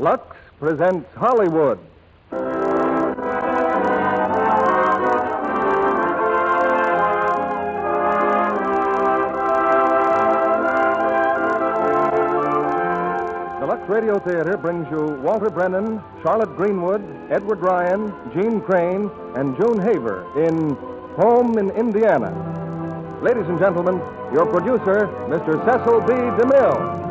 Lux presents Hollywood. The Lux Radio Theater brings you Walter Brennan, Charlotte Greenwood, Edward Ryan, Jeanne Crain, and June Haver in Home in Indiana. Ladies and gentlemen, your producer, Mr. Cecil B. DeMille.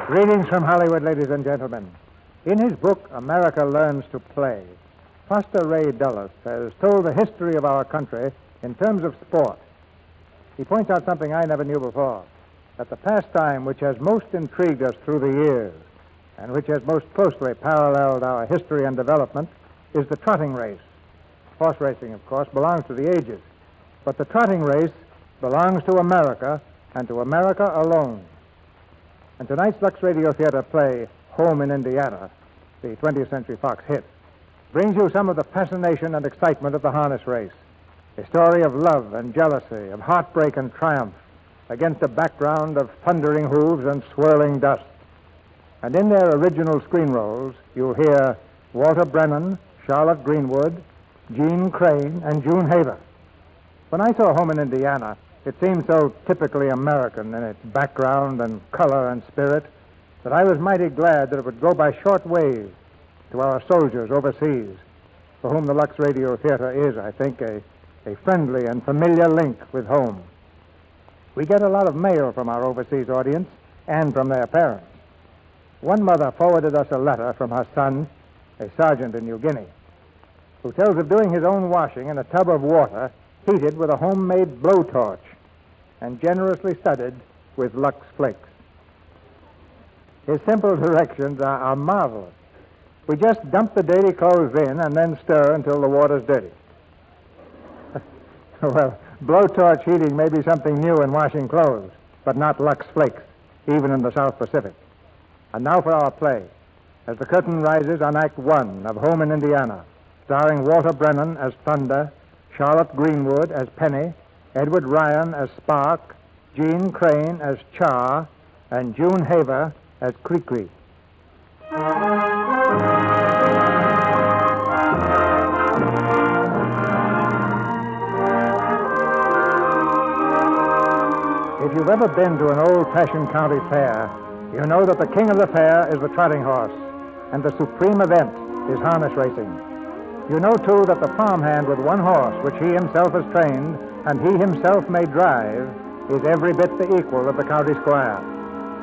Greetings from Hollywood, ladies and gentlemen. In his book, America Learns to Play, Foster Ray Dulles has told the history of our country in terms of sport. He points out something I never knew before, that the pastime which has most intrigued us through the years and which has most closely paralleled our history and development is the trotting race. Horse racing, of course, belongs to the ages, but the trotting race belongs to America and to America alone. And tonight's Lux Radio Theater play, Home in Indiana, the 20th Century Fox hit, brings you some of the fascination and excitement of the harness race. A story of love and jealousy, of heartbreak and triumph, against a background of thundering hooves and swirling dust. And in their original screen roles, you'll hear Walter Brennan, Charlotte Greenwood, Jeanne Crain, and June Haver. When I saw Home in Indiana, it seemed so typically American in its background and color and spirit that I was mighty glad that it would go by short wave to our soldiers overseas, for whom the Lux Radio Theater is, I think, a friendly and familiar link with home. We get a lot of mail from our overseas audience and from their parents. One mother forwarded us a letter from her son, a sergeant in New Guinea, who tells of doing his own washing in a tub of water heated with a homemade blowtorch and generously studded with Lux Flakes. His simple directions are marvelous. We just dump the dirty clothes in and then stir until the water's dirty. Well, blowtorch heating may be something new in washing clothes, but not Lux Flakes, even in the South Pacific. And now for our play, as the curtain rises on Act One of Home in Indiana, starring Walter Brennan as Thunder, Charlotte Greenwood as Penny, Edward Ryan as Sparke, Jeanne Crain as Char, and June Haver as Cree-Cree. If you've ever been to an old-fashioned county fair, you know that the king of the fair is the trotting horse, and the supreme event is harness racing. You know, too, that the farmhand with one horse, which he himself has trained, and he himself may drive, is every bit the equal of the county squire.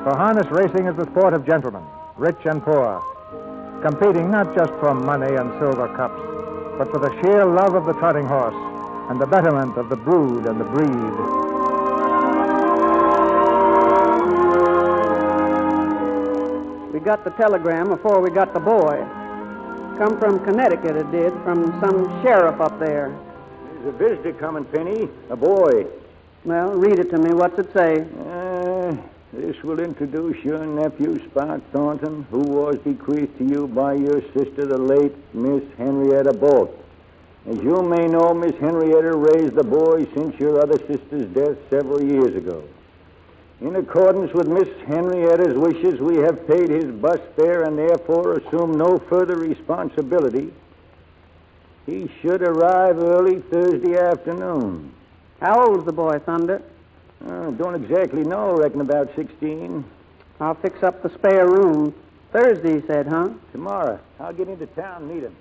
For harness racing is the sport of gentlemen, rich and poor, competing not just for money and silver cups, but for the sheer love of the trotting horse and the betterment of the brood and the breed. We got the telegram before we got the boy. Come from Connecticut, it did, from some sheriff up there. There's a visitor coming, Penny. A boy. Well, read it to me. What's it say? This will introduce your nephew, Sparke Thornton, who was bequeathed to you by your sister, the late Miss Henrietta Bolt. As you may know, Miss Henrietta raised the boy since your other sister's death several years ago. In accordance with Miss Henrietta's wishes, we have paid his bus fare and therefore assume no further responsibility. He should arrive early Thursday afternoon. How old's the boy, Thunder? Don't exactly know. Reckon about 16. I'll fix up the spare room. Thursday, he said, huh? Tomorrow. I'll get into town and meet him.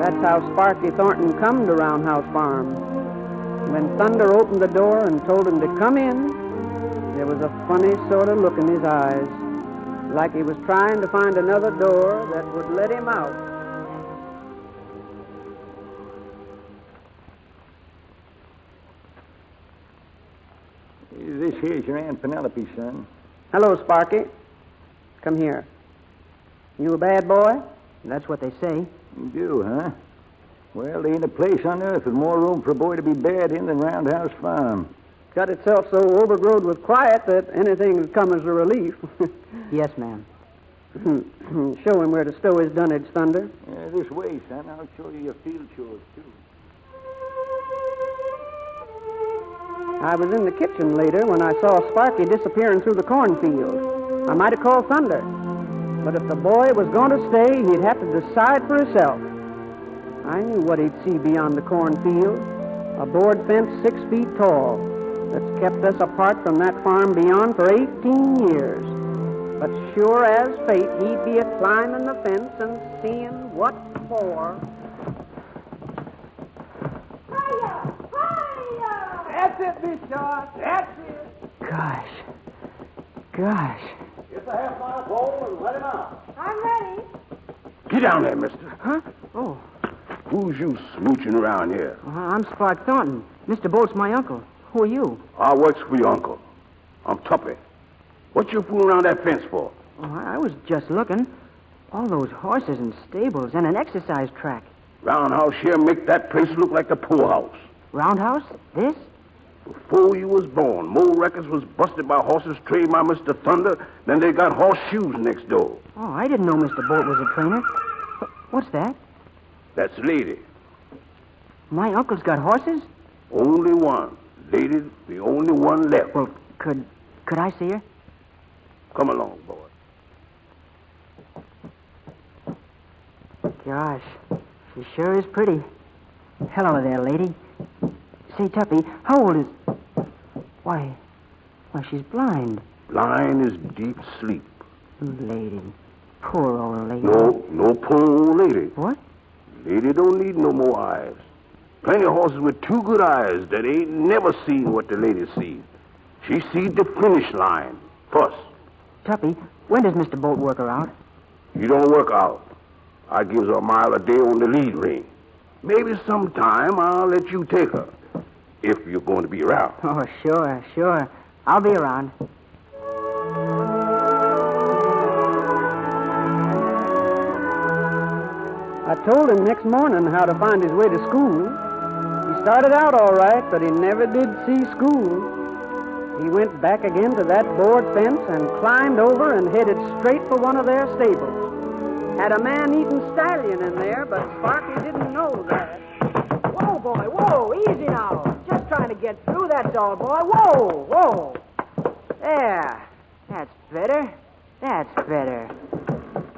That's how Sparke Thornton come to Roundhouse Farm. When Thunder opened the door and told him to come in, there was a funny sort of look in his eyes, like he was trying to find another door that would let him out. This here's your Aunt Penelope, son. Hello, Sparky. Come here. You a bad boy? That's what they say. You do, huh? Well, there ain't a place on earth with more room for a boy to be bad in than Roundhouse Farm. Got itself so overgrown with quiet that anything would come as a relief. Yes, ma'am. Show him where to stow his dunnage, Thunder. This way, son. I'll show you your field chores, too. I was in the kitchen later when I saw Sparky disappearing through the cornfield. I might have called thunder. But if the boy was going to stay, he'd have to decide for himself. I knew what he'd see beyond the cornfield. A board fence 6 feet tall that's kept us apart from that farm beyond for 18 years. But sure as fate, he'd be a-climbing the fence and seeing what for. Hiya! Hiya! That's it, Miss Shaw. That's it. Gosh. Get the half-mile pole and let him out. I'm ready. Get down there, mister. Huh? Oh, Who's you smooching around here? I'm Sparke Thornton. Mr. Bolt's my uncle. Who are you? I works for your uncle. I'm Tuppy. What you fooling around that fence for? Oh, I was just looking. All those horses and stables and an exercise track. Roundhouse here make that place look like the poorhouse. Roundhouse? This? Before you was born, more records was busted by horses trained by Mr. Thunder than they got horseshoes next door. Oh, I didn't know Mr. Bolt was a trainer. What's that? That's Lady. My uncle's got horses? Only one. Lady, the only one left. Well, could I see her? Come along, boy. Gosh, she sure is pretty. Hello there, lady. Say, Tuppy, how old is... Why, she's blind. Blind is deep sleep. Lady. Poor old lady. No poor old lady. What? Lady don't need no more eyes. Plenty of horses with 2 good eyes that ain't never seen what the lady seen. She seed the finish line first. Tuppy, when does Mr. Bolt work her out? You don't work out. I gives her a mile a day on the lead ring. Maybe sometime I'll let you take her, if you're going to be around. Oh, sure. I'll be around. I told him next morning how to find his way to school. He started out all right, but he never did see school. He went back again to that board fence and climbed over and headed straight for one of their stables. Had a man-eating stallion in there, but Sparky didn't know that. Whoa, boy, whoa, easy now. Just trying to get through, that's all, boy. Whoa. There. That's better.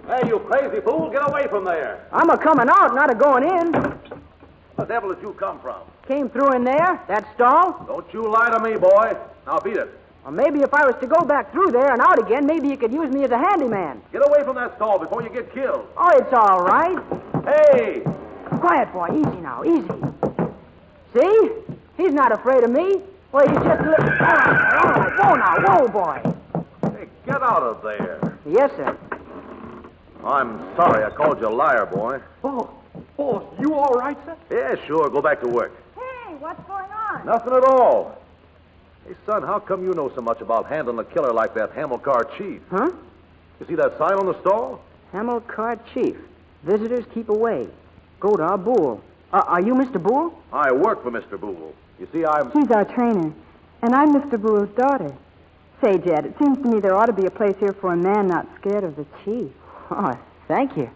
Hey, you crazy fool, get away from there. I'm a-coming out, not a-going in. The devil did you come from? Came through in there, that stall. Don't you lie to me, boy. Now beat it. Or maybe if I was to go back through there and out again, maybe you could use me as a handyman. Get away from that stall before you get killed. Oh, it's all right. Hey! Quiet, boy. Easy now, easy. See? He's not afraid of me. Well, he's just... Whoa, boy. Hey, get out of there. Yes, sir. I'm sorry I called you a liar, boy. Boss, you all right, sir? Yeah, sure. Go back to work. Hey, what's going on? Nothing at all. Hey, son, how come you know so much about handling a killer like that Hamilcar Chief? Huh? You see that sign on the stall? Hamilcar Chief. Visitors keep away. Go to our Boole. Are you Mr. Boole? I work for Mr. Boole. You see, I'm... He's our trainer, and I'm Mr. Boole's daughter. Say, Jed, it seems to me there ought to be a place here for a man not scared of the chief. Oh, thank you.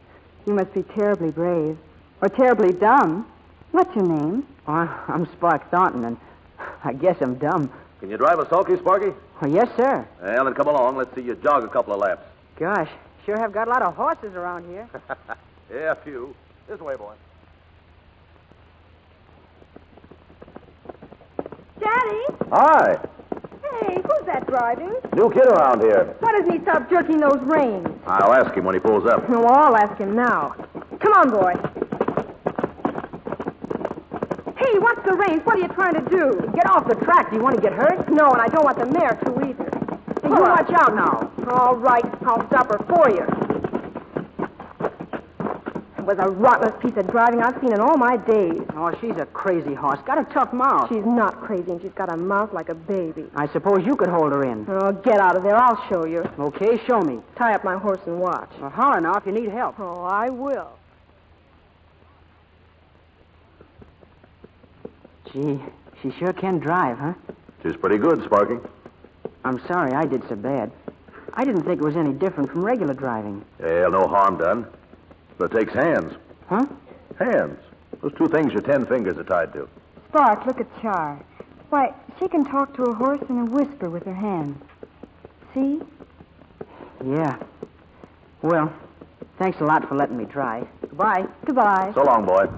You must be terribly brave, or terribly dumb. What's your name? Oh, I'm Sparke Thornton, and I guess I'm dumb. Can you drive a sulky, Sparky? Oh, yes, sir. Well, then come along. Let's see you jog a couple of laps. Gosh, sure have got a lot of horses around here. Yeah, a few. This way, boy. Daddy? Hi. Hey, who's that driving? New kid around here. Why doesn't he stop jerking those reins? I'll ask him when he pulls up. No, I'll ask him now. Come on, boy. Hey, what's the reins? What are you trying to do? Get off the track. Do you want to get hurt? No, and I don't want the mare to either. Hey, you watch out now. All right, I'll stop her for you. It was a rottless piece of driving I've seen in all my days. Oh, she's a crazy horse. Got a tough mouth. She's not crazy, and she's got a mouth like a baby. I suppose you could hold her in. Oh, get out of there. I'll show you. Okay, show me. Tie up my horse and watch. Well, holler now if you need help. Oh, I will. Gee, she sure can drive, huh? She's pretty good, Sparky. I'm sorry I did so bad. I didn't think it was any different from regular driving. Yeah, no harm done. But it takes hands. Huh? Hands. Those 2 things your 10 fingers are tied to. Spark, look at Char. Why, she can talk to a horse in a whisper with her hands. See? Yeah. Well, thanks a lot for letting me try. Goodbye. Goodbye. So long, boy.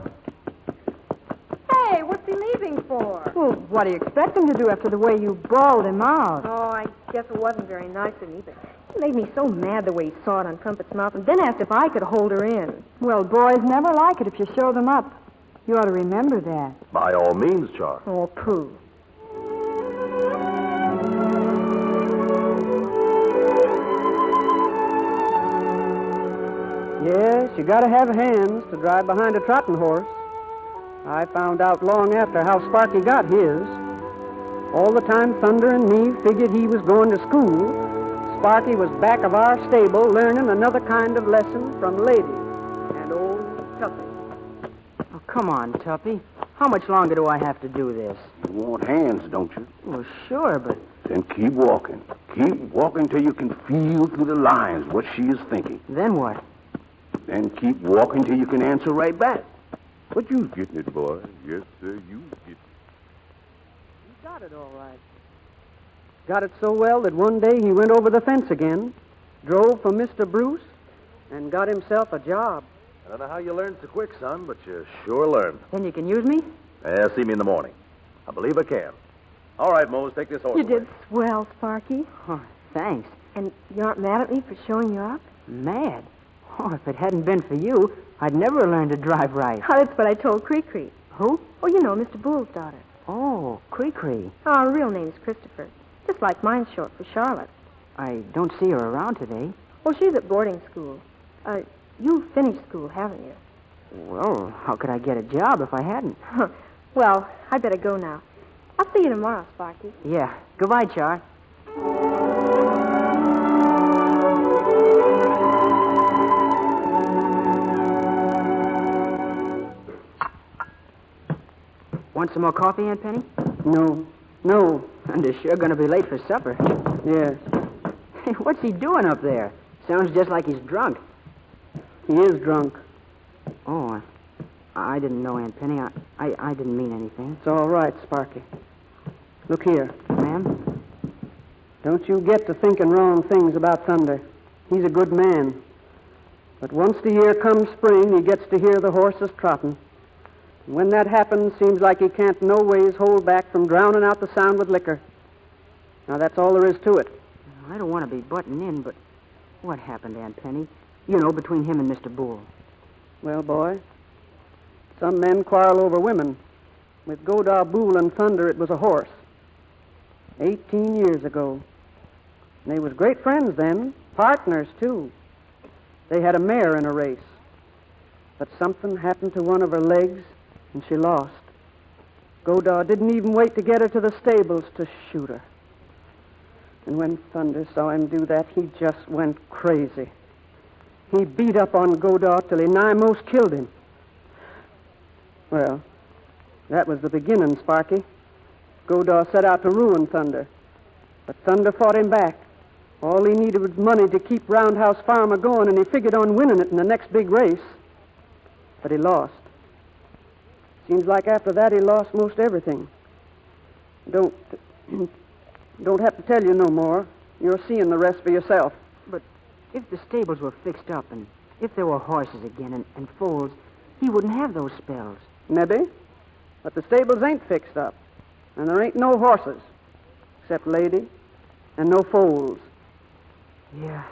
Hey, what's he leaving for? Well, what do you expect him to do after the way you bawled him out? Oh, I guess it wasn't very nice of me, but it made me so mad the way he saw it on Trumpet's mouth and then asked if I could hold her in. Well, boys never like it if you show them up. You ought to remember that. By all means, Char. Oh, pooh. Yes, you gotta have hands to drive behind a trotting horse. I found out long after how Sparky got his. All the time Thunder and me figured he was going to school, Sparky was back of our stable learning another kind of lesson from Lady and old Tuppy. Oh, come on, Tuppy. How much longer do I have to do this? You want hands, don't you? Well, sure, but... Then keep walking. Keep walking till you can feel through the lines what she is thinking. Then what? Then keep walking till you can answer right back. But you getting it, boy. Yes, sir, you get it. You got it all right. Got it so well that one day he went over the fence again, drove for Mr. Bruce, and got himself a job. I don't know how you learned so quick, son, but you sure learned. Then you can use me? Yeah, see me in the morning. I believe I can. All right, Mose, take this horse You away. did swell, Sparky. Oh, thanks. And you aren't mad at me for showing you up? Mad? Oh, if it hadn't been for you, I'd never learned to drive right. Oh, that's what I told Cree-Cree. Who? Oh, you know, Mr. Boole's daughter. Oh, Cree-Cree. Oh, her real name's Christopher. Just like mine's short for Charlotte. I don't see her around today. Oh, she's at boarding school. You've finished school, haven't you? Well, how could I get a job if I hadn't? Well, I better go now. I'll see you tomorrow, Sparky. Yeah. Goodbye, Char. Want some more coffee, Aunt Penny? No. And they're sure going to be late for supper. Yes. Hey, what's he doing up there? Sounds just like he's drunk. He is drunk. Oh, I didn't know, Aunt Penny. I didn't mean anything. It's all right, Sparky. Look here. Ma'am? Don't you get to thinking wrong things about Thunder. He's a good man. But once the year comes spring, he gets to hear the horses trotting. And when that happens, seems like he can't no ways hold back from drowning out the sound with liquor. Now, that's all there is to it. I don't want to be butting in, but what happened, Aunt Penny? You know, between him and Mr. Bull. Well, boy, some men quarrel over women. With Godar, Bull, and Thunder, it was a horse. 18 years ago. And they was great friends then, partners, too. They had a mare in a race. But something happened to one of her legs, and she lost. Godar didn't even wait to get her to the stables to shoot her. And when Thunder saw him do that, he just went crazy. He beat up on Godar till he nigh most killed him. Well, that was the beginning, Sparky. Godar set out to ruin Thunder. But Thunder fought him back. All he needed was money to keep Roundhouse Farm a-going, and he figured on winning it in the next big race. But he lost. Seems like after that he lost most everything. Don't have to tell you no more. You're seeing the rest for yourself. But if the stables were fixed up, and if there were horses again and foals, he wouldn't have those spells. Maybe. But the stables ain't fixed up. And there ain't no horses. Except Lady. And no foals. Yeah.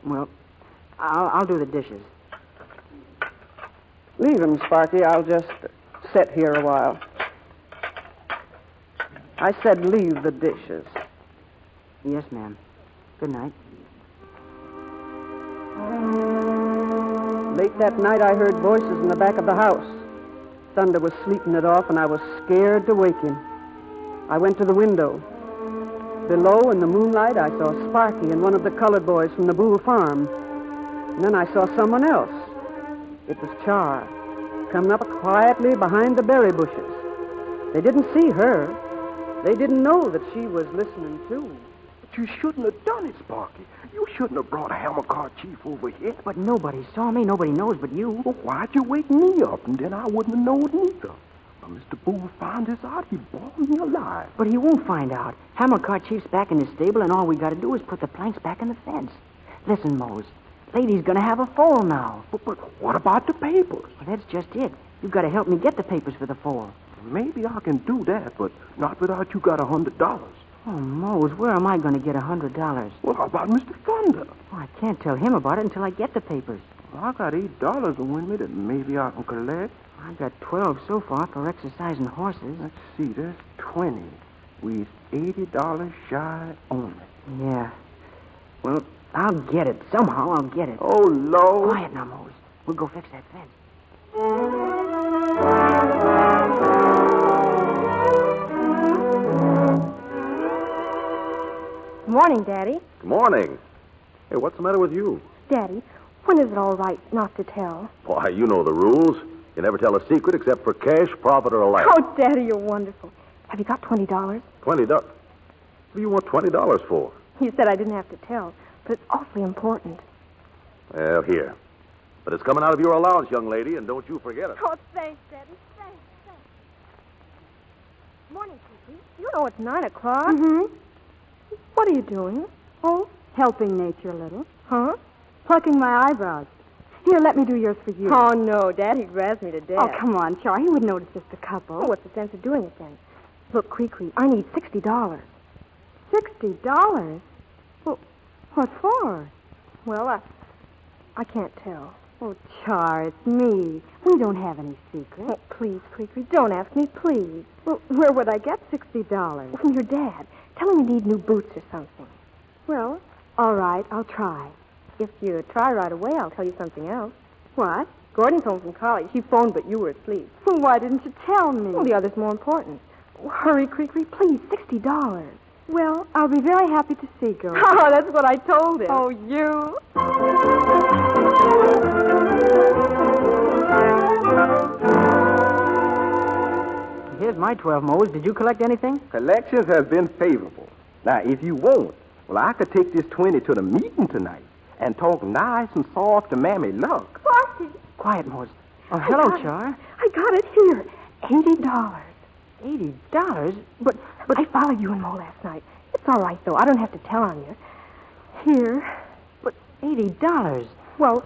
Well, I'll do the dishes. Leave him, Sparky. I'll just sit here a while. I said leave the dishes. Yes, ma'am. Good night. Late that night, I heard voices in the back of the house. Thunder was sleeping it off, and I was scared to wake him. I went to the window. Below, in the moonlight, I saw Sparky and one of the colored boys from the Boole farm. And then I saw someone else. It was Char, coming up quietly behind the berry bushes. They didn't see her. They didn't know that she was listening, too. But you shouldn't have done it, Sparky. You shouldn't have brought a hammer car chief over here. But nobody saw me. Nobody knows but you. Well, why'd you wake me up, and then I wouldn't have known neither? Mr. Boone found this out, he boiled me alive. But he won't find out. Hammercar Chief's back in his stable, and all we got to do is put the planks back in the fence. Listen, Mose. Lady's going to have a foal now. But what about the papers? Well, that's just it. You've got to help me get the papers for the foal. Maybe I can do that, but not without you got $100. Oh, Mose, where am I going to get $100? Well, how about Mr. Thunder? Well, I can't tell him about it until I get the papers. Well, I got $8 to win me that maybe I can collect. I've got 12 so far for exercising horses. Let's see, there's 20. We've $80 shy only. Yeah. Well, I'll get it. Somehow I'll get it. Oh, Lord. Quiet now, Mose. We'll go fix that fence. Morning, Daddy. Good morning. Hey, what's the matter with you? Daddy, when is it all right not to tell? Why, you know the rules. You never tell a secret except for cash, profit, or a laugh. Oh, Daddy, you're wonderful. Have you got $20? $20? What do you want $20 for? You said I didn't have to tell, but it's awfully important. Well, here. But it's coming out of your allowance, young lady, and don't you forget it. Oh, thanks, Daddy. Thanks. Morning, Kiki. You know it's 9 o'clock. Mm-hmm. What are you doing? Oh, helping nature a little. Huh? Plucking my eyebrows. Here, let me do yours for you. Oh, no, Daddy'd razz me to death. Oh, come on, Char. He would notice just a couple. Oh, what's the sense of doing it then? Look, Cree, I need $60. $60? Well, what for? Well, I can't tell. Oh, Char, it's me. We don't have any secrets. Oh, please, Cree, don't ask me, please. Well, where would I get $60? From your dad. Tell him you need new boots or something. Well, all right, I'll try. If you try right away, I'll tell you something else. What? Gordon's home from college. He phoned, but you were asleep. Well, why didn't you tell me? Well, the other's more important. Oh, hurry, Cree, please, $60. Well, I'll be very happy to see Gordon. Oh, that's what I told him. Oh, you? Here's my 12, Mose. Did you collect anything? Collections has been favorable. Now, if you won't, well, I could take this 20 to the meeting tonight and talk nice and soft to Mammy Luck. Sparky! Quiet, Mose. Oh, hello, Char. I got it here. $80. $80? But I followed you and Mo last night. It's all right, though. I don't have to tell on you. Here. But $80? Well,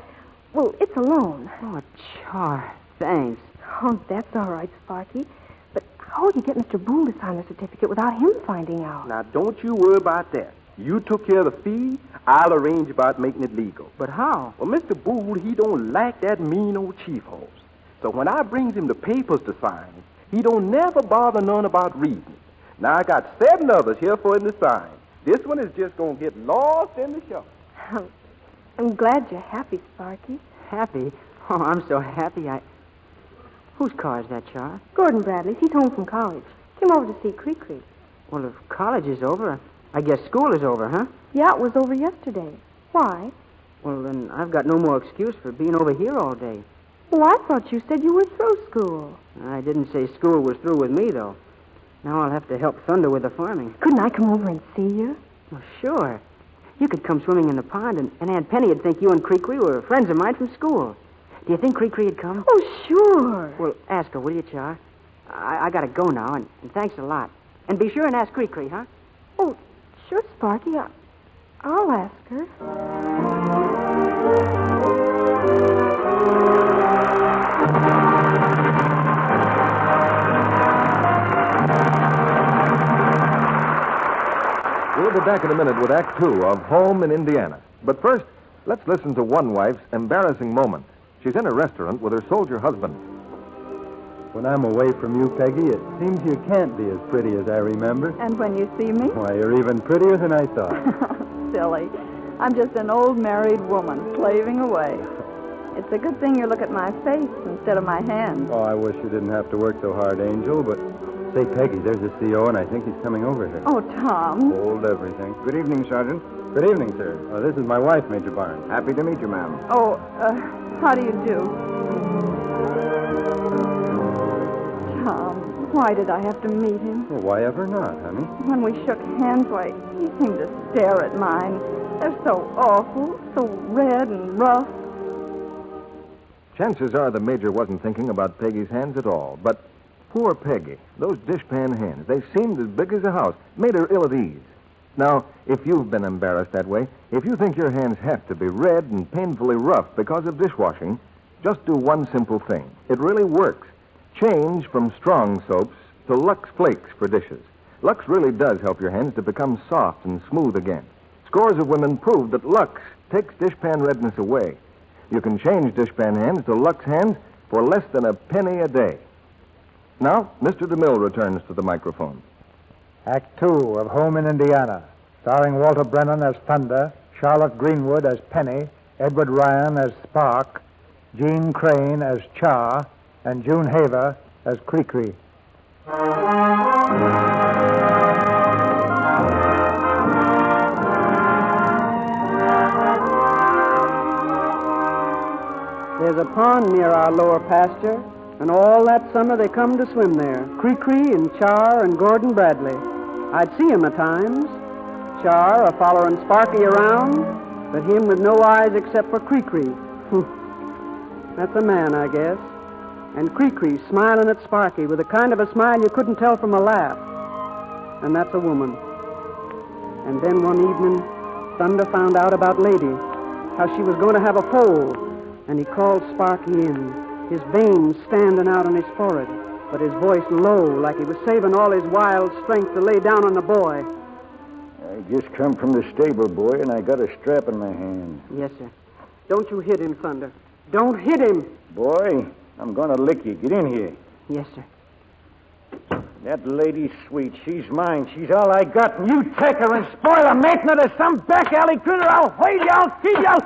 it's a loan. Oh, Char, thanks. Oh, that's all right, Sparky. But how will you get Mr. Boone to sign the certificate without him finding out? Now, don't you worry about that. You took care of the fee. I'll arrange about making it legal. But how? Well, Mr. Boone, he don't like that mean old chief horse. So when I brings him the papers to sign, he don't never bother none about reading. Now, I got 7 others here for him to sign. This one is just going to get lost in the shuffle. I'm glad you're happy, Sparky. Happy? Oh, I'm so happy Whose car is that, Char? Gordon Bradley's. He's home from college. Came over to see Cree. Well, if college is over, I guess school is over, huh? Yeah, it was over yesterday. Why? Well, then I've got no more excuse for being over here all day. Well, I thought you said you were through school. I didn't say school was through with me, though. Now I'll have to help Thunder with the farming. Couldn't I come over and see you? Well, sure. You could come swimming in the pond, and Aunt Penny would think you and Cree were friends of mine from school. Do you think Cree would come? Oh, sure. Well, ask her, will you, Char? I gotta go now, and thanks a lot. And be sure and ask Cree, huh? Oh, sure, Sparky. I'll ask her. We'll be back in a minute with Act 2 of Home in Indiana. But first, let's listen to one wife's embarrassing moment. She's in a restaurant with her soldier husband. When I'm away from you, Peggy, it seems you can't be as pretty as I remember. And when you see me? Why, you're even prettier than I thought. Silly. I'm just an old married woman slaving away. It's a good thing you look at my face instead of my hands. Oh, I wish you didn't have to work so hard, Angel, but... Say, Peggy, there's a CO, and I think he's coming over here. Oh, Tom. Hold everything. Good evening, Sergeant. Good evening, sir. This is my wife, Major Barnes. Happy to meet you, ma'am. Oh, how do you do? Tom, why did I have to meet him? Well, why ever not, honey? When we shook hands, why, he seemed to stare at mine. They're so awful, so red and rough. Chances are the Major wasn't thinking about Peggy's hands at all, but Poor Peggy. Those dishpan hens, they seemed as big as a house. Made her ill at ease. Now, if you've been embarrassed that way, if you think your hands have to be red and painfully rough because of dishwashing, just do one simple thing. It really works. Change from strong soaps to Lux Flakes for dishes. Lux really does help your hands to become soft and smooth again. Scores of women prove that Lux takes dishpan redness away. You can change dishpan hands to Lux hands for less than a penny a day. Now, Mr. DeMille returns to the microphone. Act 2 of Home in Indiana, starring Walter Brennan as Thunder, Charlotte Greenwood as Penny, Edward Ryan as Sparke, Jeanne Crain as Char, and June Haver as Cree-Cree. There's a pond near our lower pasture, and all that summer they come to swim there. Cree-Cree and Char and Gordon Bradley. I'd see him at times. Char a-following Sparky around, but him with no eyes except for Cree-Cree. That's a man, I guess. And Cree-Cree smiling at Sparky with a kind of a smile you couldn't tell from a laugh. And that's a woman. And then one evening, Thunder found out about Lady, how she was going to have a foal, and he called Sparky in, his veins standing out on his forehead, but his voice low, like he was saving all his wild strength to lay down on the boy. I just come from the stable, boy, and I got a strap in my hand. Yes, sir. Don't you hit him, Thunder. Don't hit him. Boy, I'm going to lick you. Get in here. Yes, sir. That lady's sweet. She's mine. She's all I got. And you take her and spoil her, making her to some back alley critter. I'll whale you. I'll feed you.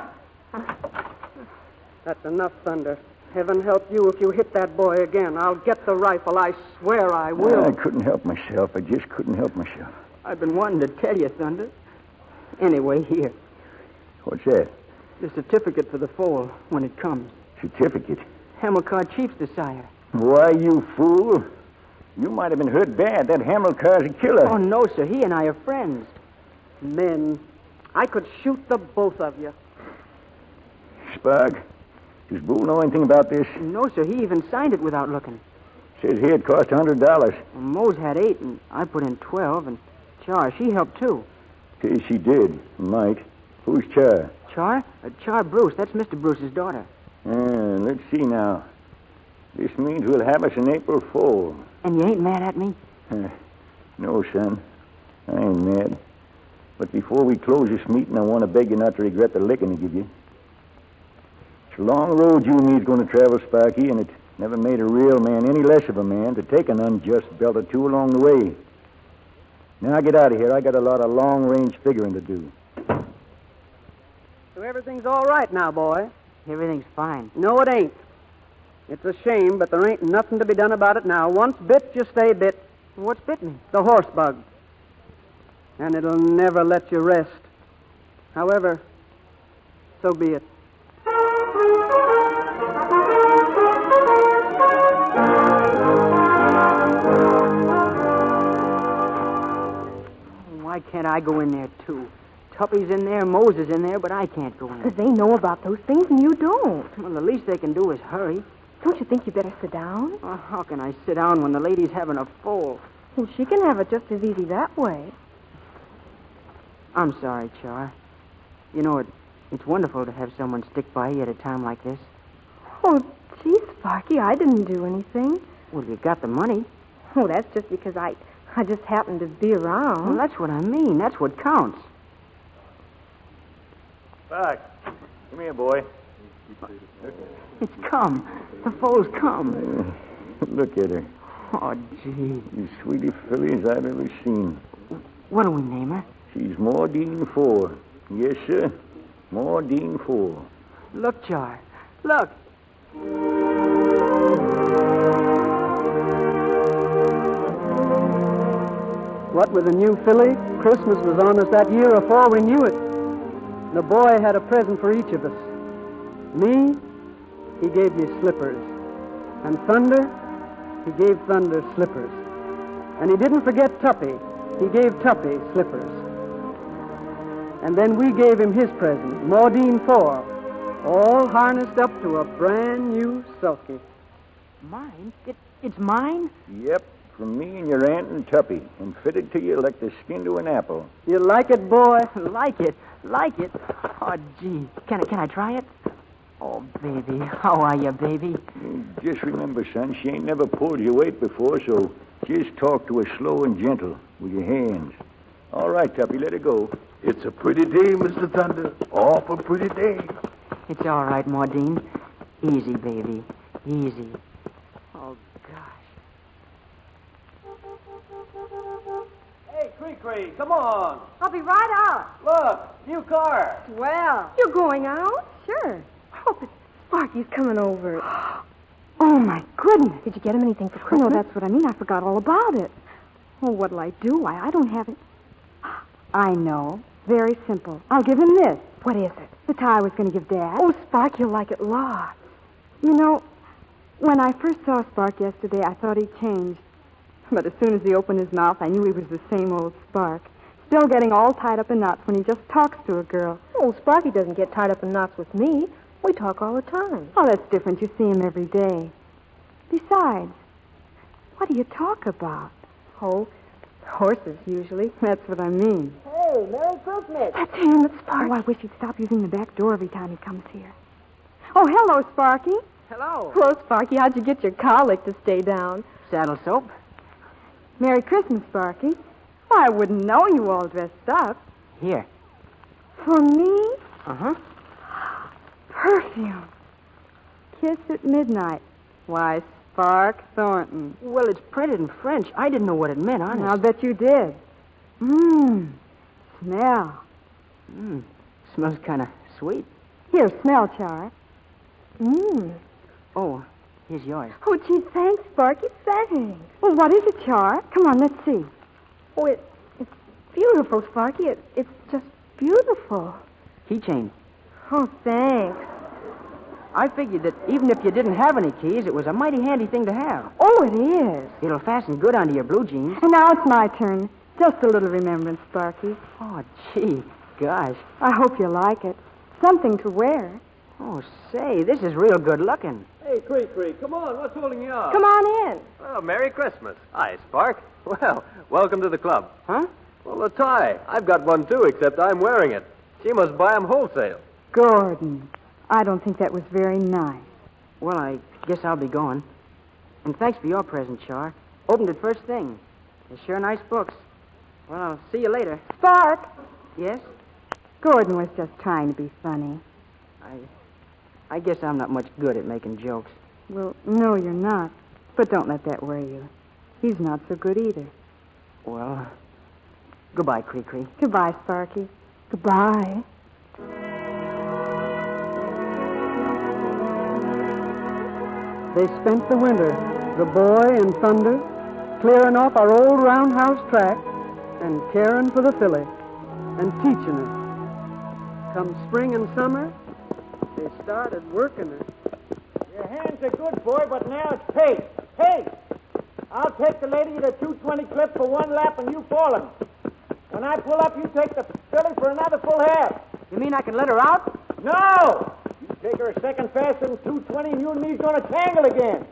That's enough, Thunder. Heaven help you if you hit that boy again. I'll get the rifle. I swear I will. I couldn't help myself. I just couldn't help myself. I've been wanting to tell you, Thunder. Anyway, here. What's that? The certificate for the foal when it comes. Certificate? Hamilcar Chief's the sire. Why, you fool. You might have been hurt bad. That Hamilcar's a killer. Oh, no, sir. He and I are friends. Men. I could shoot the both of you. Spark, does Bull know anything about this? No, sir. He even signed it without looking. Says here it cost $100. Well, Mose had 8, and I put in 12, and Char, she helped, too. Okay, she did. Might. Who's Char? Char? Char Bruce. That's Mr. Bruce's daughter. Let's see now. This means we'll have us an April foal. And you ain't mad at me? No, son. I ain't mad. But before we close this meeting, I want to beg you not to regret the licking I give you. It's a long road you and me's going to travel, Sparky, and it's never made a real man any less of a man to take an unjust belt or two along the way. Now get out of here. I got a lot of long-range figuring to do. So everything's all right now, boy. Everything's fine. No, it ain't. It's a shame, but there ain't nothing to be done about it now. Once bit, you stay bit. What's bit me? The horse bug. And it'll never let you rest. However, so be it. Why can't I go in there, too? Tuppy's in there, Moses in there, but I can't go in. Because they know about those things and you don't. Well, the least they can do is hurry. Don't you think you better sit down? How can I sit down when the lady's having a foal? Well, she can have it just as easy that way. I'm sorry, Char. You know, it's wonderful to have someone stick by you at a time like this. Oh, gee, Sparky, I didn't do anything. Well, you got the money. Oh, that's just because I just happened to be around. Well, that's what I mean. That's what counts. Spark, come here, boy. It's come. The foal's come. Look at her. Oh, gee. The sweetest fillies I've ever seen. What'll we name her? She's Maudine 4. Yes, sir. Maudine 4. Look, Char. Look. What with the new filly, Christmas was on us that year before we knew it. The boy had a present for each of us. Me, he gave me slippers. And Thunder, he gave Thunder slippers. And he didn't forget Tuppy. He gave Tuppy slippers. And then we gave him his present, Maudine 4, all harnessed up to a brand new sulky. Mine? It's mine? Yep, from me and your Aunt and Tuppy, and fitted to you like the skin to an apple. You like it, boy? Like it. Oh, gee. Can I try it? Oh, baby. How are you, baby? Just remember, son, she ain't never pulled your weight before, so just talk to her slow and gentle with your hands. All right, Tuppy, let her go. It's a pretty day, Mr. Thunder. Awful pretty day. It's all right, Maudine. Easy, baby. Easy. Oh, gosh. Hey, Cree, come on. I'll be right out. Look, new car. Well. You're going out? Sure. Oh, but Sparky's coming over. Oh, my goodness. Did you get him anything for Christmas? No, that's what I mean. I forgot all about it. Oh, what'll I do? I don't have it. I know. Very simple. I'll give him this. What is it? The tie I was going to give Dad. Oh, Spark, you'll like it lots. You know, when I first saw Spark yesterday, I thought he'd changed. But as soon as he opened his mouth, I knew he was the same old Spark. Still getting all tied up in knots when he just talks to a girl. Oh, Sparky doesn't get tied up in knots with me. We talk all the time. Oh, that's different. You see him every day. Besides, what do you talk about? Oh, horses, usually. That's what I mean. Hey, Merry Christmas. That's him. It's Sparky. Oh, I wish he'd stop using the back door every time he comes here. Oh, hello, Sparky. Hello. Hello, Sparky. How'd you get your colic to stay down? Saddle soap. Merry Christmas, Sparky. Well, I wouldn't know you all dressed up. Here. For me? Uh-huh. Perfume. Kiss at midnight. Why, Sparke Thornton. Well, it's printed in French. I didn't know what it meant, honest. I'll bet you did. Smell. Smells kind of sweet. Here, smell, Char. Oh, here's yours. Oh, gee, thanks, Sparky. Thanks. Well, what is it, Char? Come on, let's see. Oh, it's beautiful, Sparky. It's just beautiful. Keychain. Oh, thanks. I figured that even if you didn't have any keys, it was a mighty handy thing to have. Oh, it is. It'll fasten good onto your blue jeans. And now it's my turn. Just a little remembrance, Sparky. Oh, gee, gosh. I hope you like it. Something to wear. Oh, say, this is real good looking. Hey, Cree, come on. What's holding you up? Come on in. Well, Merry Christmas. Hi, Spark. Well, welcome to the club. Huh? Well, a tie. I've got one, too, except I'm wearing it. She must buy 'em wholesale. Gordon, I don't think that was very nice. Well, I guess I'll be going. And thanks for your present, Char. Opened it first thing. They're sure nice books. Well, I'll see you later. Spark! Yes? Gordon was just trying to be funny. I guess I'm not much good at making jokes. Well, no, you're not. But don't let that worry you. He's not so good either. Well, goodbye, Cree. Goodbye, Sparky. Goodbye. They spent the winter, the boy and Thunder, clearing off our old roundhouse track and caring for the filly and teaching her. Come spring and summer, they started working her. Your hands are good, boy, but now it's pace. Pace! I'll take the lady at a 220 clip for one lap and you fall him. When I pull up, you take the filly for another full half. You mean I can let her out? No! You take her a second faster than 220 and you and me's gonna tangle again.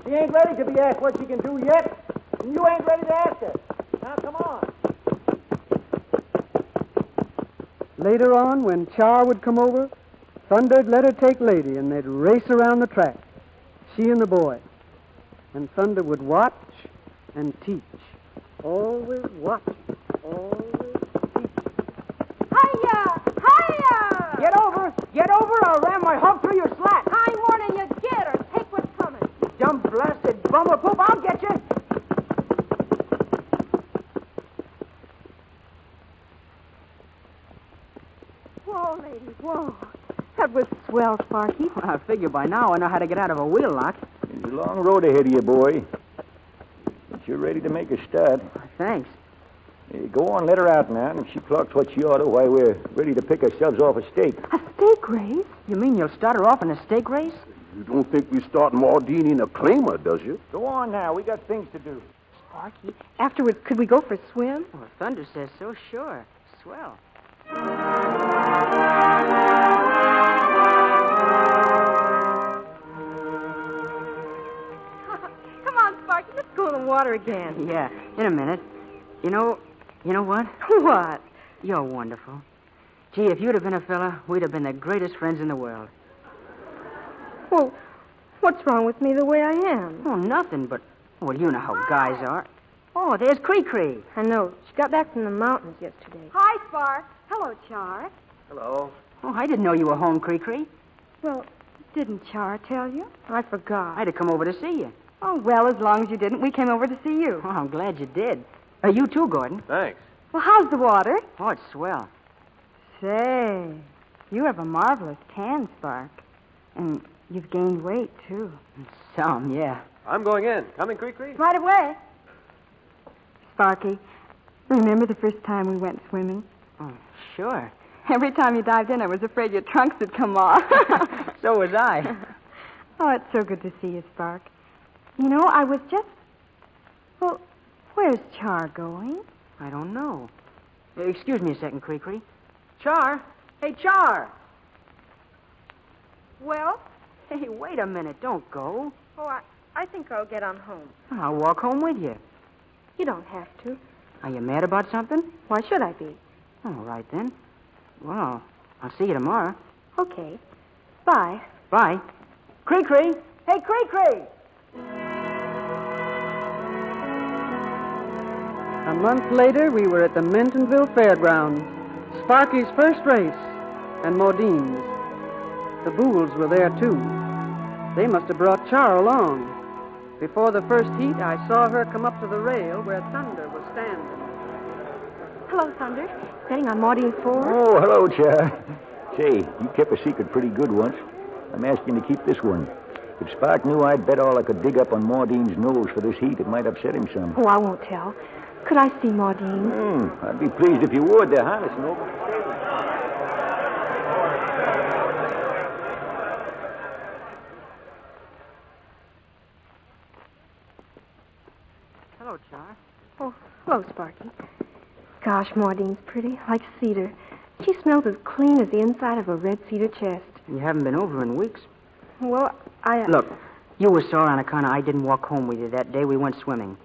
She ain't ready to be asked what she can do yet, and you ain't ready to ask her. Now, come on. Later on, when Char would come over, Thunder'd let her take Lady, and they'd race around the track, she and the boy. And Thunder would watch and teach. Always watch, always teach. Hiya! Hiya! Get over, or I'll ram my hog through your slat. High morning, you get her. Take what's coming. Dumb blasted bummer poop, I'll get you. Whoa, lady, whoa. That was swell, Sparky. Well, I figure by now I know how to get out of a wheel lock. There's a long road ahead of you, boy. But you're ready to make a start. Thanks. Hey, go on, let her out now, and if she clocks what she ought to, why, we're ready to pick ourselves off a stake. A steak race? You mean you'll start her off in a steak race? You don't think we start Maudine in a claimer, does you? Go on now. We got things to do. Sparky, afterwards, could we go for a swim? Well, Thunder says so, sure. Swell. Come on, Let's go in the water again. Yeah, in a minute. You know what? What? You're wonderful. Gee, if you'd have been a fella, we'd have been the greatest friends in the world. Well, what's wrong with me the way I am? Oh, nothing, but... Well, you know how guys are. Oh, there's Cree. I know. She got back from the mountains yesterday. Hi, Spark. Hello, Char. Hello. Oh, I didn't know you were home, Cree. Well, didn't Char tell you? I forgot. I had to come over to see you. Oh, well, as long as you didn't, we came over to see you. Oh, I'm glad you did. You too, Gordon. Thanks. Well, how's the water? Oh, it's swell. Say, you have a marvelous tan, Spark. And you've gained weight, too. Some, yeah. I'm going in. Coming, Cree? Right away. Sparky, remember the first time we went swimming? Oh, sure. Every time you dived in, I was afraid your trunks would come off. So was I. Oh, it's so good to see you, Spark. You know, I was just... Well, where's Char going? I don't know. Excuse me a second, Cree. Char! Hey, Char! Well? Hey, wait a minute. Don't go. Oh, I think I'll get on home. I'll walk home with you. You don't have to. Are you mad about something? Why should I be? All right, then. Well, I'll see you tomorrow. Okay. Bye. Bye. Cree! Hey, Cree! A month later, we were at the Mentonville Fairgrounds. Sparky's first race, and Maudine's. The Booles were there, too. They must have brought Char along. Before the first heat, I saw her come up to the rail where Thunder was standing. Hello, Thunder. Betting on Maudine 4? Oh, hello, Char. Say, you kept a secret pretty good once. I'm asking you to keep this one. If Spark knew I'd bet all I could dig up on Maudine's nose for this heat, it might upset him some. Oh, I won't tell. Could I see Maudine? I'd be pleased if you would. They're harnessing over. Hello, Char. Oh, hello, Sparky. Gosh, Maudine's pretty, like cedar. She smells as clean as the inside of a red cedar chest. You haven't been over in weeks. Well, Look, you were sore on account I didn't walk home with you that day we went swimming.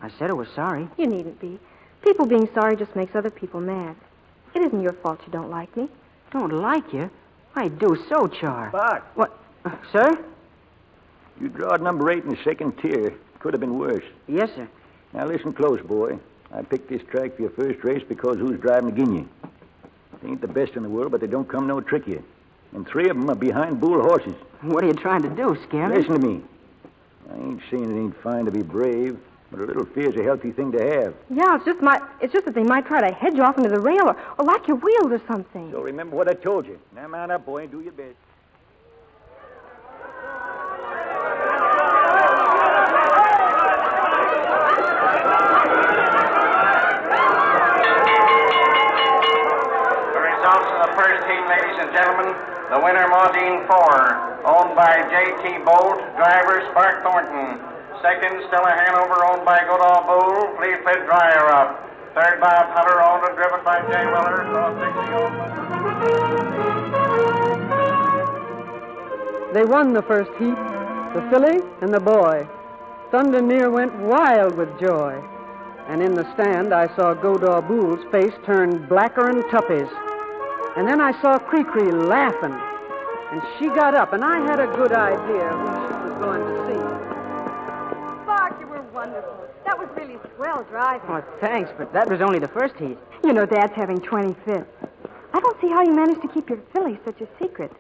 I said I was sorry. You needn't be. People being sorry just makes other people mad. It isn't your fault you don't like me. Don't like you? I do so, Char. Spark. What? Sir? You drawed number 8 in the second tier. Could have been worse. Yes, sir. Now listen close, boy. I picked this track for your first race because who's driving again you? They ain't the best in the world, but they don't come no trickier. And 3 of them are behind bull horses. What are you trying to do, scare me? Listen to me. I ain't saying it ain't fine to be brave, but a little fear's a healthy thing to have. Yeah, it's just that they might try to head you off into the rail or lock your wheels or something. So remember what I told you. Now man up, boy, and do your best. Gentlemen, the winner, Maudine 4, owned by J.T. Bolt, driver Sparke Thornton. Second, Stella Hanover, owned by Goodall Bull, Fleetfoot Dryer up. Third, Bob Hutter, owned and driven by Jay Weller, Cross Dixie, owned by... They won the first heat, the filly and the boy. Thunder near went wild with joy. And in the stand, I saw Goodall Bull's face turn blacker than Tuppy's. And then I saw Cree laughing. And she got up, and I had a good idea who she was going to see. Spark, you were wonderful. That was really swell driving. Oh, thanks, but that was only the first heat. You know, Dad's having 25th. I don't see how you managed to keep your filly such a secret.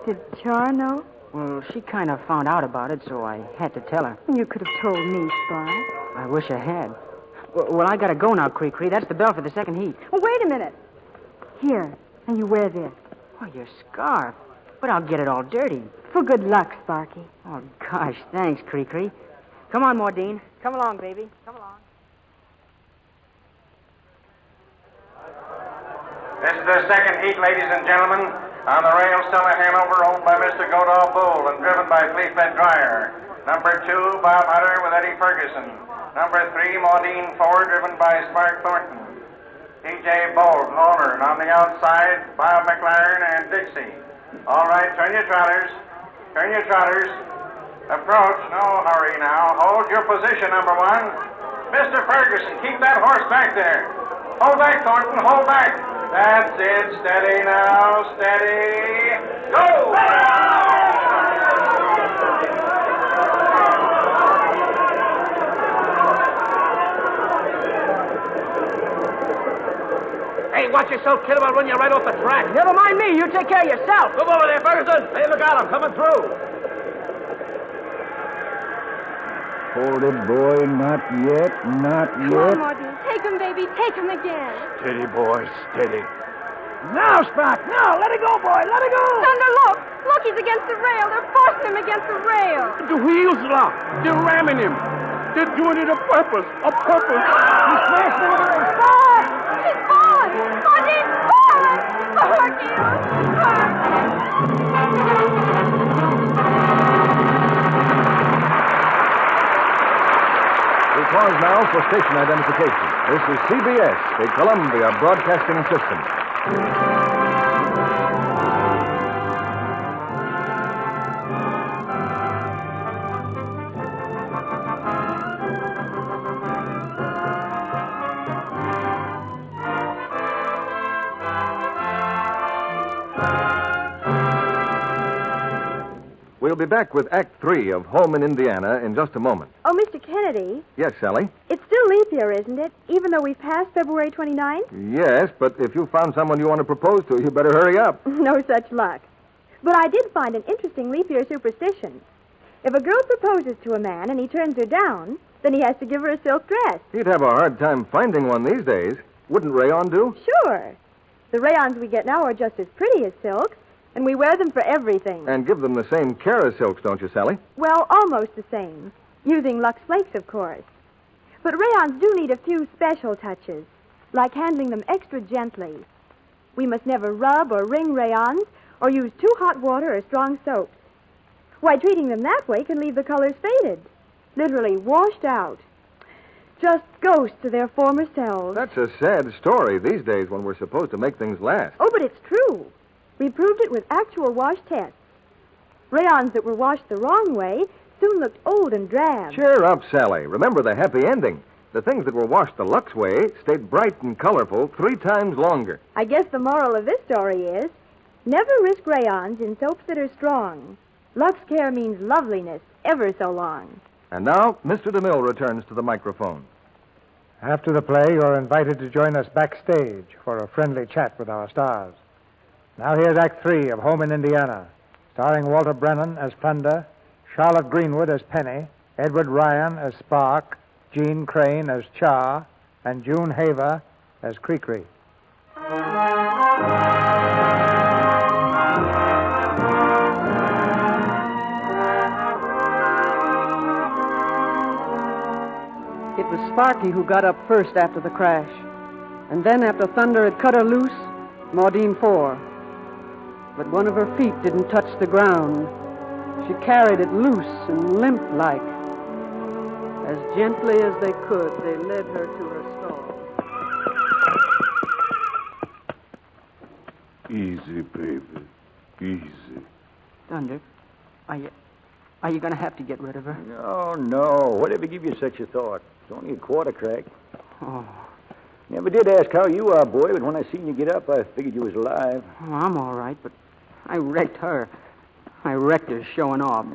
Did Char know? Well, she kind of found out about it, so I had to tell her. You could have told me, Spark. I wish I had. Well, I gotta go now, Cree. That's the bell for the second heat. Well, wait a minute. Here, and you wear this. Oh, your scarf. But I'll get it all dirty. For good luck, Sparky. Oh, gosh, thanks, Cree. Come on, Maudine. Come along, baby. Come along. This is the second heat, ladies and gentlemen. On the rail, Stella Hanover, owned by Mr. Goodall Bull and driven by Fleetfoot Dryer. Number 2, Bob Hutter with Eddie Ferguson. Number 3, Maudine 4, driven by Sparke Thornton. T.J. Bolt, loner, and on the outside, Bob McLaren and Dixie. All right, turn your trotters. Approach. No hurry now. Hold your position, number one. Mr. Ferguson, keep that horse back there. Hold back, Thornton. Hold back. That's it. Steady now. Steady. Go! Hey, watch yourself, kid. I'll run you right off the track. Never mind me. You take care of yourself. Come over there, Ferguson. Hey, look out. I'm coming through. Hold it, boy. Not yet. Not Come yet. on, Martin. Take him, baby. Take him again. Steady, boy, steady. Now, Spark. Now. Let it go, boy. Let it go. Thunder, look. Look, he's against the rail. They're forcing him against the rail. The wheels locked. They're ramming him. They're doing it on purpose. On purpose. He's smashed into the rail. Spark! He's falling. Martin, Spark! Sparky, Spark! We pause now for station identification. This is CBS, the Columbia Broadcasting System. We'll be back with Act 3 of Home in Indiana in just a moment. Oh, Mr. Kennedy, Yes, Sally? it's still leap year, isn't it? Even though we've passed February 29th? Yes, but if you found someone you want to propose to, you better hurry up. No such luck. But I did find an interesting leap year superstition. If a girl proposes to a man and he turns her down, then he has to give her a silk dress. He'd have a hard time finding one these days. Wouldn't rayon do? Sure. The rayons we get now are just as pretty as silks, and we wear them for everything. And give them the same care as silks, don't you, Sally? Well, almost the same. Using Lux Flakes, of course. But rayons do need a few special touches, like handling them extra gently. We must never rub or wring rayons or use too hot water or strong soaps. Why, treating them that way can leave the colors faded, literally washed out. Just ghosts of their former selves. That's a sad story these days when we're supposed to make things last. Oh, but it's true. We proved it with actual wash tests. Rayons that were washed the wrong way soon looked old and drab. Cheer up, Sally. Remember the happy ending. The things that were washed the Lux way stayed bright and colorful 3 times longer. I guess the moral of this story is, never risk rayons in soaps that are strong. Lux Care means loveliness ever so long. And now, Mr. DeMille returns to the microphone. After the play, you're invited to join us backstage for a friendly chat with our stars. Now here's Act 3 of Home in Indiana, starring Walter Brennan as Thunder, Charlotte Greenwood as Penny, Edward Ryan as Sparke, Jeanne Crain as Char, and June Haver as Cree-Cree. It was Sparky who got up first after the crash. And then after Thunder had cut her loose, Maudine 4. But one of her feet didn't touch the ground. She carried it loose and limp-like. As gently as they could, they led her to her stall. Easy, baby. Easy. Thunder, are you going to have to get rid of her? No. Whatever give you such a thought? It's only a quarter crack. Oh, Never did ask how you are, boy, but when I seen you get up, I figured you was alive. I'm all right, but I wrecked her. I wrecked her showing off.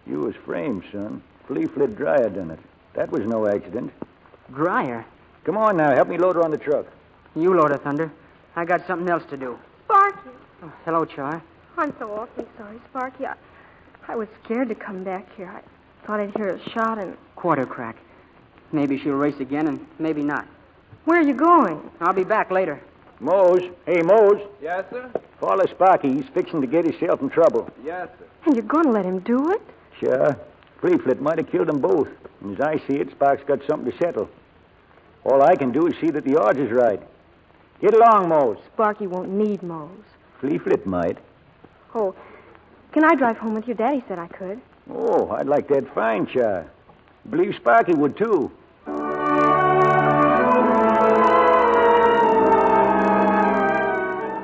You was framed, son. Flea-flit dryer done it. That was no accident. Dryer? Come on now, help me load her on the truck. You load her, Thunder. I got something else to do. Sparky. Oh, hello, Char. I'm so awfully sorry, Sparky. I was scared to come back here. I thought I'd hear a shot and... Quarter crack. Maybe she'll race again and maybe not. Where are you going? I'll be back later. Mose. Hey, Mose. Yes, sir? Follow Sparky. He's fixing to get himself in trouble. Yes, sir. And you're going to let him do it? Sure. Flea-flit might have killed them both. And as I see it, Spark's got something to settle. All I can do is see that the odds is right. Get along, Mose. Sparky won't need Mose. Flea-flit might. Oh, can I drive home with you? Daddy said I could. Oh, I'd like that fine, Char. Believe Sparky would, too.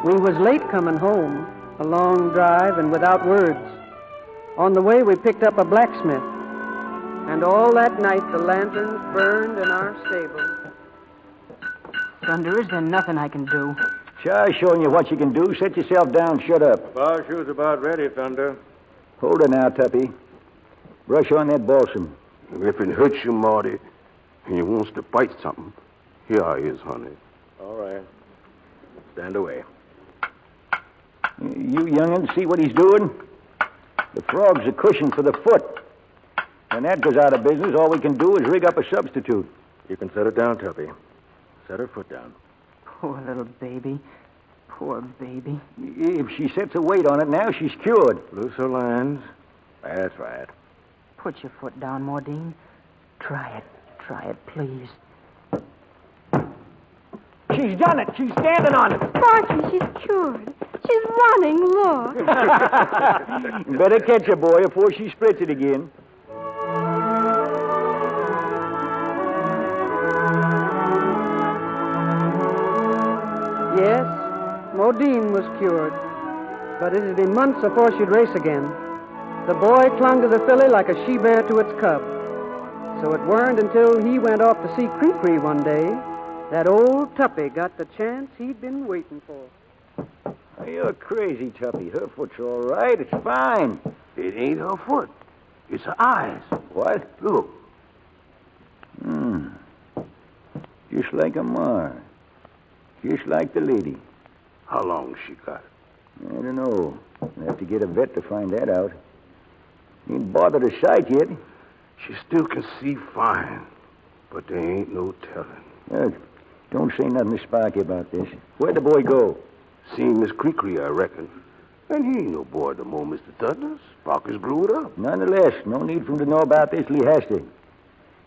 We was late coming home, a long drive and without words. On the way, we picked up a blacksmith. And all that night, the lanterns burned in our stable. Thunder, is there nothing I can do? Char's showing you what you can do. Set yourself down. Shut up. Bar shoe's about ready, Thunder. Hold her now, Tuppy. Brush on that balsam. If it hurts you, Marty, and you wants to fight something, here I is, honey. All right. Stand away. You young'un see what he's doing? The frog's a cushion for the foot. When that goes out of business, all we can do is rig up a substitute. You can set her down, Tuppy. Set her foot down. Poor little baby. Poor baby. If she sets a weight on it now, she's cured. Loose her lines. That's right. Put your foot down, Maudine. Try it. Try it, please. She's done it. She's standing on it. Sparky, she's cured. She's running, look. Better catch her, boy, before she splits it again. Yes, Modine was cured, but it'd be months before she'd race again. The boy clung to the filly like a she-bear to its cub. So it weren't until he went off to see Cree-Cree one day that old Tuppy got the chance he'd been waiting for. Oh, you're crazy, Tuppy. Her foot's all right. It's fine. It ain't her foot. It's her eyes. What? Look. Just like a mar. Just like the lady. How long she got? I don't know. I'll have to get a vet to find that out. Ain't bothered her sight yet. She still can see fine, but there ain't no telling. Don't say nothing to Sparky about this. Where'd the boy go? Seen Miss Cree-Cree, I reckon. And he ain't no boy no more, Mr. Douglas. Sparky's grew up. Nonetheless, no need for him to know about this till he has to.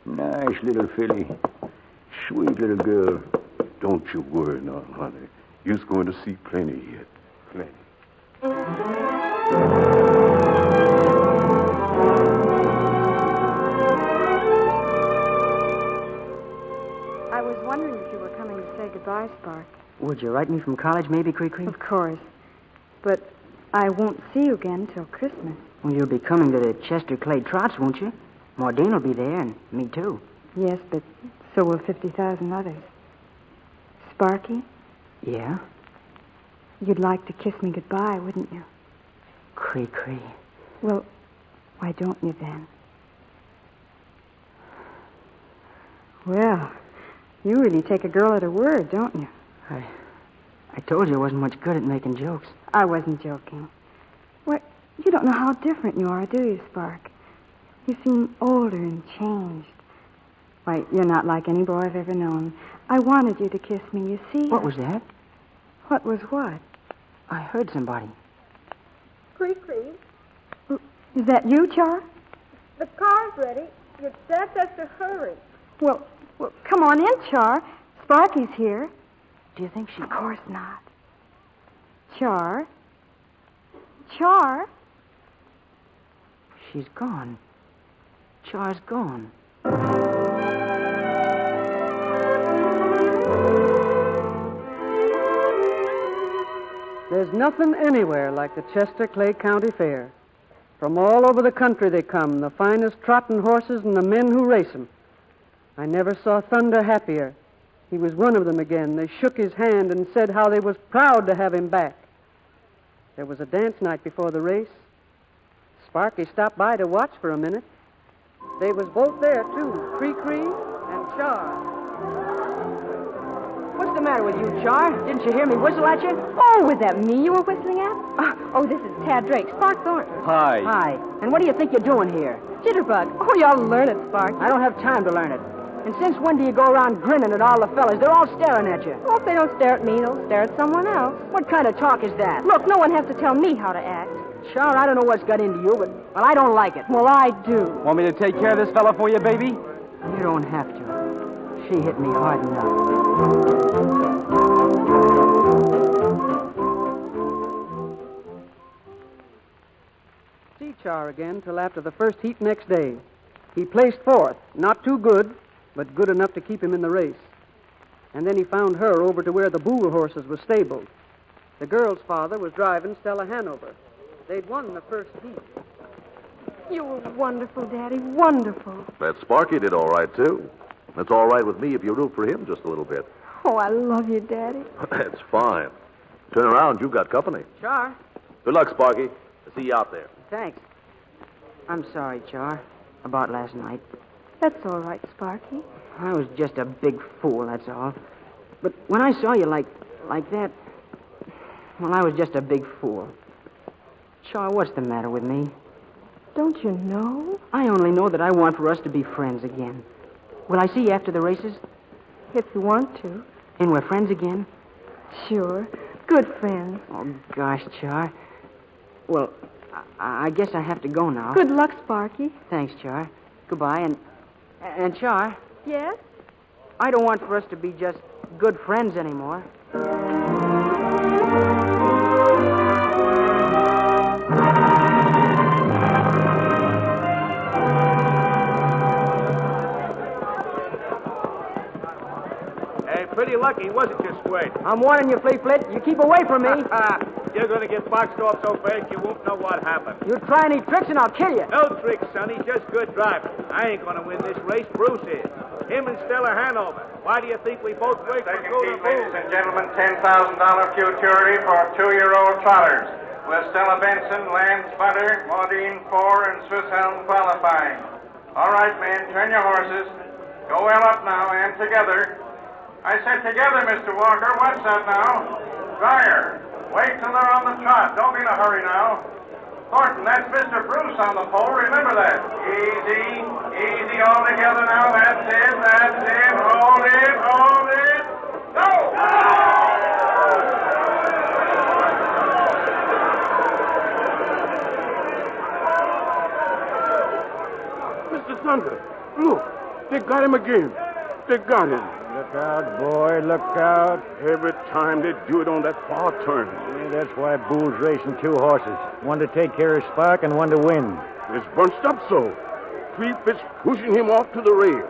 Nice little filly. Sweet little girl. Don't you worry none, honey. You's going to see plenty yet. Plenty. I was wondering if you were coming to say goodbye, Spark. Would you write me from college, maybe, Cree-Cree? Of course. But I won't see you again till Christmas. Well, you'll be coming to the Chester Clay Trots, won't you? Maudine will be there, and me too. Yes, but so will 50,000 others. Sparky, Yeah? you'd like to kiss me goodbye, wouldn't you? Cree-Cree. Well, why don't you then? Well, you really take a girl at her word, don't you? I told you I wasn't much good at making jokes. I wasn't joking. What? You don't know how different you are, do you, Spark? You seem older and changed. Why, you're not like any boy I've ever known. I wanted you to kiss me, you see. What was that? What was what? I heard somebody. Cree-Cree, Is that you, Char? the car's ready. Your dad says to hurry. Well, come on in, Char. Sparky's here. Do you think she... Of course not. Char? Char? She's gone. Char's gone. There's nothing anywhere like the Chester Clay County Fair. From all over the country they come, the finest trotting horses and the men who race them. I never saw Thunder happier. He was one of them again. They shook his hand and said how they was proud to have him back. There was a dance night before the race. Sparky stopped by to watch for a minute. They was both there, too, Cree-Cree and Char. What's the matter with you, Char? Didn't you hear me whistle at you? Oh, was that me you were whistling at? Oh, this is Tad Drake, Sparke Thornton. Hi. Hi. And what do you think you're doing here? Jitterbug. Oh, you ought to learn it, Spark. I don't have time to learn it. And since when do you go around grinning at all the fellas? They're all staring at you. Well, if they don't stare at me, they'll stare at someone else. What kind of talk is that? Look, no one has to tell me how to act. Char, I don't know what's got into you, but I don't like it. Well, I do. Want me to take care of this fella for you, baby? You don't have to. She hit me hard enough. See Char again till after the first heat next day. He placed fourth, not too good, but good enough to keep him in the race. And then he found her over to where the bull horses were stabled. The girl's father was driving Stella Hanover. They'd won the first heat. You were wonderful, Daddy, wonderful. That Sparky did all right, too. That's all right with me if you root for him just a little bit. Oh, I love you, Daddy. That's fine. Turn around, you've got company. Char. Good luck, Sparky. I'll see you out there. Thanks. I'm sorry, Char, about last night. That's all right, Sparky. I was just a big fool, that's all. But when I saw you like that, well, I was just a big fool. Char, what's the matter with me? Don't you know? I only know that I want for us to be friends again. Will I see you after the races? If you want to. And we're friends again? Sure. Good friends. Oh, gosh, Char. Well, I guess I have to go now. Good luck, Sparky. Thanks, Char. Goodbye, and Char. Yes? I don't want for us to be just good friends anymore. Pretty lucky, wasn't you, Squirt? I'm warning you, Fleet. You keep away from me. You're going to get boxed off so fast you won't know what happened. You try any tricks and I'll kill you. No tricks, Sonny. Just good driving. I ain't going to win this race. Bruce is. Him and Stella Hanover. Why do you think we both work for Second Golden heat, ladies and gentlemen, $10,000 futurity for 2-year-old trotters. With Stella Benson, Lance Butter, Maudine Four, and Swiss Helm qualifying. All right, men, turn your horses. Go well up now and together. I said together, Mr. Walker. What's that now? Dryer, wait till they're on the trot. Don't be in a hurry now. Thornton, that's Mr. Bruce on the pole. Remember that. Easy, easy all together now. That's it, that's it. Hold it, hold it. Go! Mr. Thunder, look. They got him again. They got him. Look out, boy, look out. Every time they do it on that far turn. Yeah, that's why Boole's racing two horses. One to take care of Spark and one to win. It's bunched up so. Fleet's pushing him off to the rail.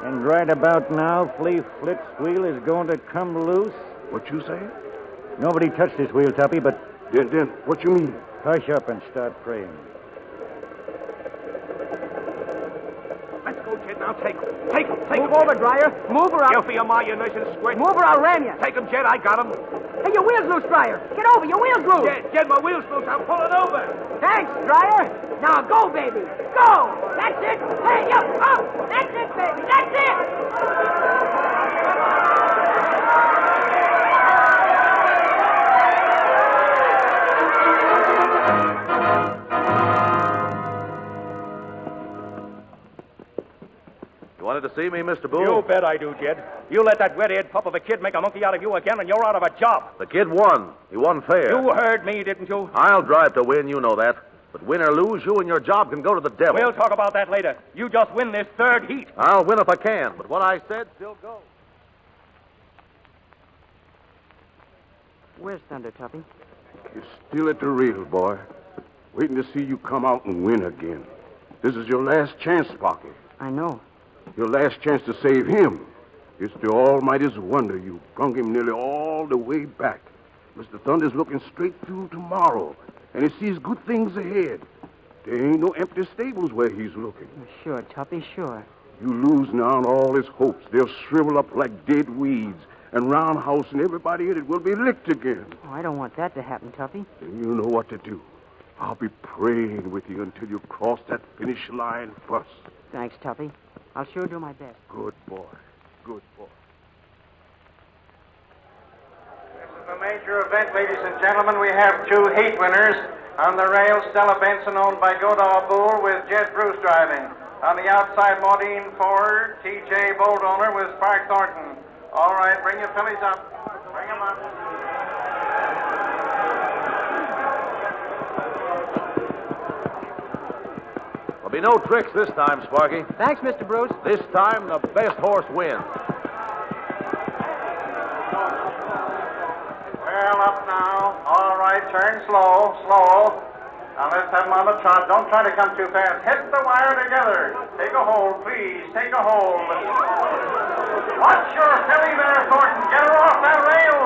And right about now, Fleet's wheel is going to come loose. What you say? Nobody touched this wheel, Tuppy, but... Then what you mean? Hush up and start praying. Let's go, Jed. Now take him. Take him. Move over, Dryer. Move her up. Go for your ma, you nice and squirt. Move her, I'll ram you. Take him, Jed. I got him. Hey, your wheel's loose, Dryer. Get over. Your wheel's loose. Jed, my wheel's loose. I'm pulling over. Thanks, Dryer. Now go, baby. Go. That's it. Hey, up. That's it, baby. That's it. You wanted to see me, Mr. Boone? You bet I do, Jed. You let that red-haired pup of a kid make a monkey out of you again, and you're out of a job. The kid won. He won fair. You heard me, didn't you? I'll drive to win, you know that. But win or lose, you and your job can go to the devil. We'll talk about that later. You just win this third heat. I'll win if I can, but what I said still goes. Where's Thunder, Tuppy? You're still at the rail, boy. Waiting to see you come out and win again. This is your last chance, Sparky. I know. Your last chance to save him. It's the Almighty's wonder you brung him nearly all the way back. Mr. Thunder's looking straight through tomorrow, and he sees good things ahead. There ain't no empty stables where he's looking. Sure, Tuppy, sure. You lose now and all his hopes. They'll shrivel up like dead weeds, and Roundhouse and everybody in it will be licked again. Oh, I don't want that to happen, Tuppy. Then you know what to do. I'll be praying with you until you cross that finish line first. Thanks, Tuppy. I'll sure do my best. Good boy. Good boy. This is a major event, ladies and gentlemen. We have two heat winners. On the rail, Stella Benson, owned by Godall Bull, with Jed Bruce driving. On the outside, Maudine Ford, T.J. Bolt owner with Sparke Thornton. All right, bring your fillies up. Bring them up. There'll be no tricks this time, Sparky. Thanks, Mr. Bruce. This time, the best horse wins. Well, up now. All right, turn slow, slow. Now let's have them on the trot. Don't try to come too fast. Hit the wire together. Take a hold, please. Take a hold. Watch your filly there, Thornton. Get her off that rail.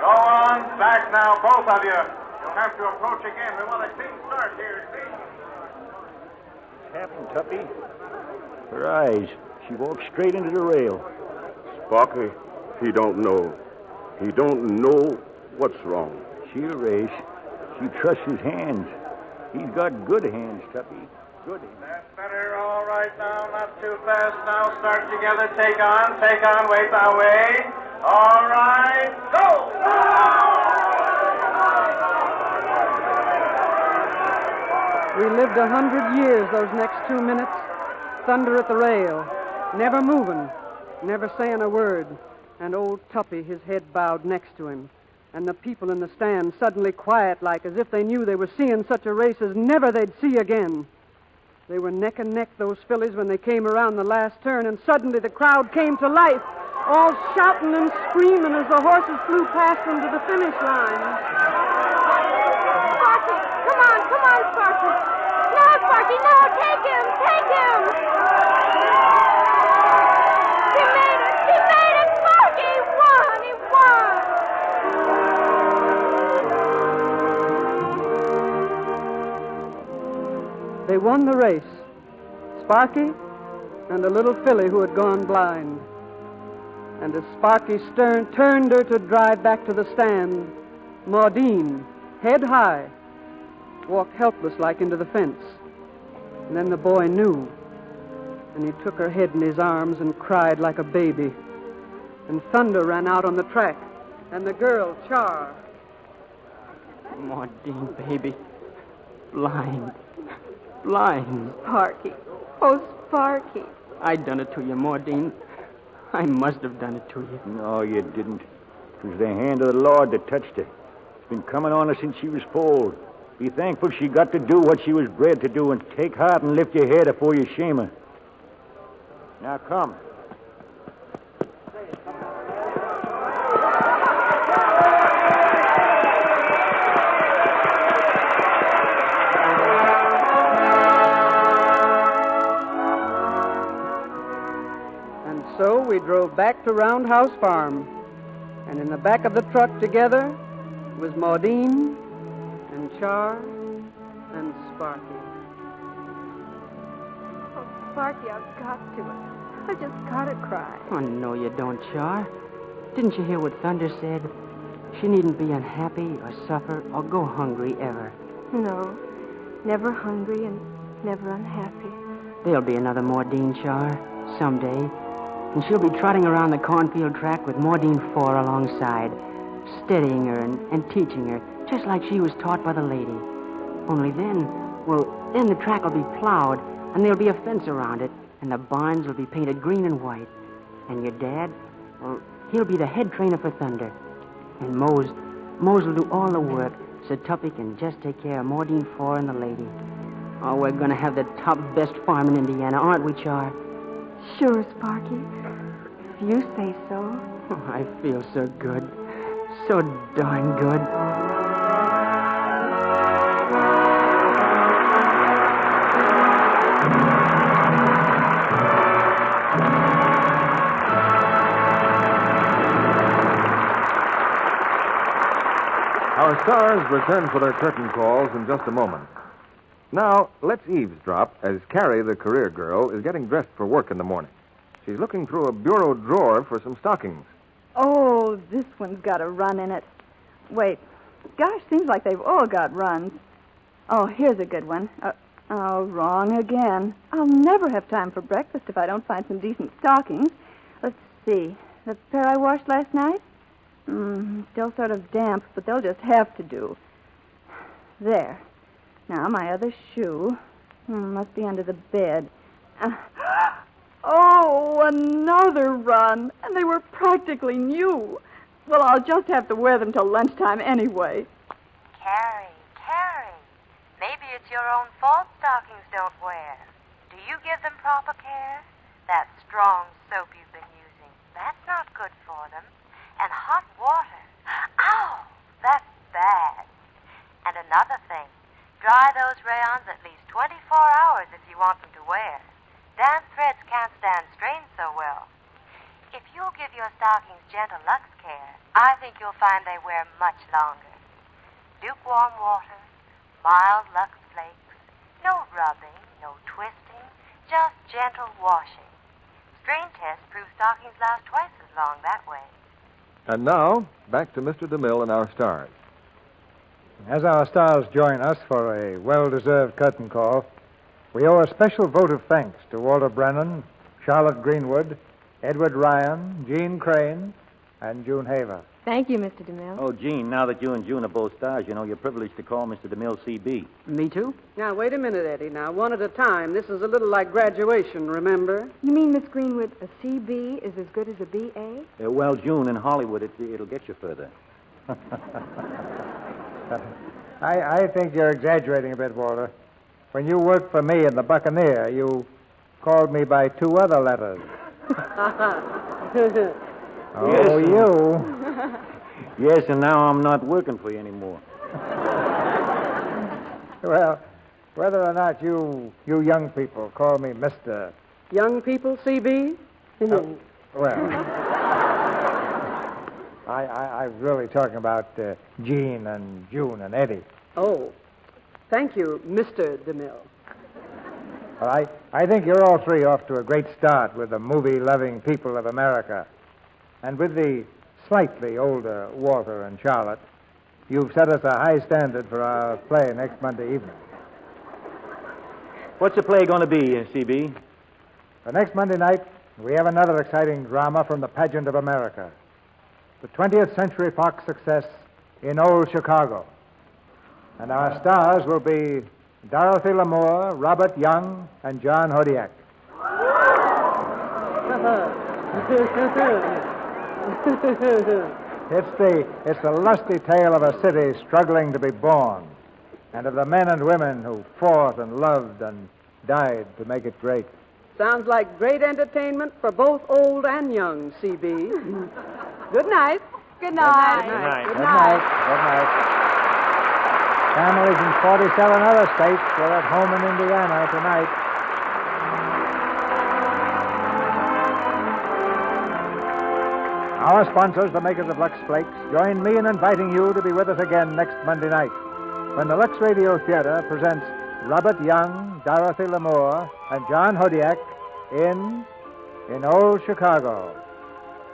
Go on. Back now, both of you. You'll have to approach again. We want a clean start here, see? happened, Tuppy? Her eyes. She walked straight into the rail. Sparky, he don't know. He don't know what's wrong. She'll race. She trusts his hands. He's got good hands, Tuppy. Good hands. That's better. All right now. Not too fast now. Start together. Take on. Wait now. Wait. All right. Go! We lived 100 years those next 2 minutes. Thunder at the rail. Never moving. Never saying a word. And old Tuppy, his head bowed next to him. And the people in the stand suddenly quiet like as if they knew they were seeing such a race as never they'd see again. They were neck and neck, those fillies, when they came around the last turn, and suddenly the crowd came to life, all shouting and screaming as the horses flew past them to the finish line. Sparky! Come on, Sparky! No, Sparky, no! Take him! He made it! Sparky! He won! They won the race. Sparky and a little filly who had gone blind. And as Sparky turned her to drive back to the stand, Maudine, head high, walked helpless like into the fence. And then the boy knew. And he took her head in his arms and cried like a baby. And thunder ran out on the track. And the girl, Char. Maudine, baby. Blind. Sparky. Oh, Sparky. I done it to you, Maudine. I must have done it to you. No, you didn't. It was the hand of the Lord that touched her. It's been coming on her since she was foaled. Be thankful she got to do what she was bred to do, and take heart and lift your head afore you shame her. Now come. So we drove back to Roundhouse Farm. And in the back of the truck together was Maudine and Char and Sparky. Oh, Sparky, I've got to. I just gotta cry. Oh, no, you don't, Char. Didn't you hear what Thunder said? She needn't be unhappy or suffer or go hungry ever. No, never hungry and never unhappy. There'll be another Maudine, Char, someday. And she'll be trotting around the cornfield track with Maudine 4 alongside, steadying her and teaching her, just like she was taught by the lady. Only then the track will be plowed, and there'll be a fence around it, and the barns will be painted green and white. And your dad, well, he'll be the head trainer for Thunder. And Mose will do all the work, so Tuppy can just take care of Maudine 4 and the lady. Oh, we're going to have the top best farm in Indiana, aren't we, Char? Sure, Sparky. If you say so. Oh, I feel so good. So darn good. Our stars return for their curtain calls in just a moment. Now, let's eavesdrop as Carrie, the career girl, is getting dressed for work in the morning. She's looking through a bureau drawer for some stockings. Oh, this one's got a run in it. Wait. Gosh, seems like they've all got runs. Oh, here's a good one. Wrong again. I'll never have time for breakfast if I don't find some decent stockings. Let's see. The pair I washed last night? Still sort of damp, but they'll just have to do. There. Now, my other shoe. Must be under the bed. Oh, another run. And they were practically new. Well, I'll just have to wear them till lunchtime anyway. Carrie. Maybe it's your own fault stockings don't wear. Do you give them proper care? That strong soap you've been using, that's not good for them. And hot water. Ow! That's bad. And another thing. Dry those rayons at least 24 hours if you want them to wear. Damp threads can't stand strain so well. If you'll give your stockings gentle Lux care, I think you'll find they wear much longer. Lukewarm water, mild Lux flakes, no rubbing, no twisting. just gentle washing. Strain test proves stockings last twice as long that way. And now, back to Mr. DeMille and our stars. As our stars join us for a well-deserved curtain call, we owe a special vote of thanks to Walter Brennan, Charlotte Greenwood, Edward Ryan, Jeanne Crain, and June Haver. Thank you, Mr. DeMille. Oh, Jean, now that you and June are both stars, you know you're privileged to call Mr. DeMille CB. Me too? Now, wait a minute, Eddie. Now, one at a time. This is a little like graduation, remember? You mean, Miss Greenwood, a CB is as good as a BA? Well, June, in Hollywood, it'll get you further. I think you're exaggerating a bit, Walter. When you worked for me in the Buccaneer, you called me by 2 other letters. Oh, Yes, you. Yes, and now I'm not working for you anymore. Well, whether or not you young people call me Mr. Young people, CB? Well, I was really talking about Jean and June and Eddie. Oh, thank you, Mr. DeMille. Well, I think you're all three off to a great start with the movie-loving people of America. And with the slightly older Walter and Charlotte, you've set us a high standard for our play next Monday evening. What's the play going to be, CB? For next Monday night, we have another exciting drama from the pageant of America. The 20th Century Fox success in Old Chicago. And our stars will be Dorothy Lamour, Robert Young, and John Hodiak. It's the lusty tale of a city struggling to be born, and of the men and women who fought and loved and died to make it great. Sounds like great entertainment for both old and young, CB. Good night. Good night. Good night. Good night. Good night. Families in 47 other states were at home in Indiana tonight. Our sponsors, the makers of Lux Flakes, join me in inviting you to be with us again next Monday night when the Lux Radio Theater presents Robert Young, Dorothy Lamour, and John Hodiak in Old Chicago.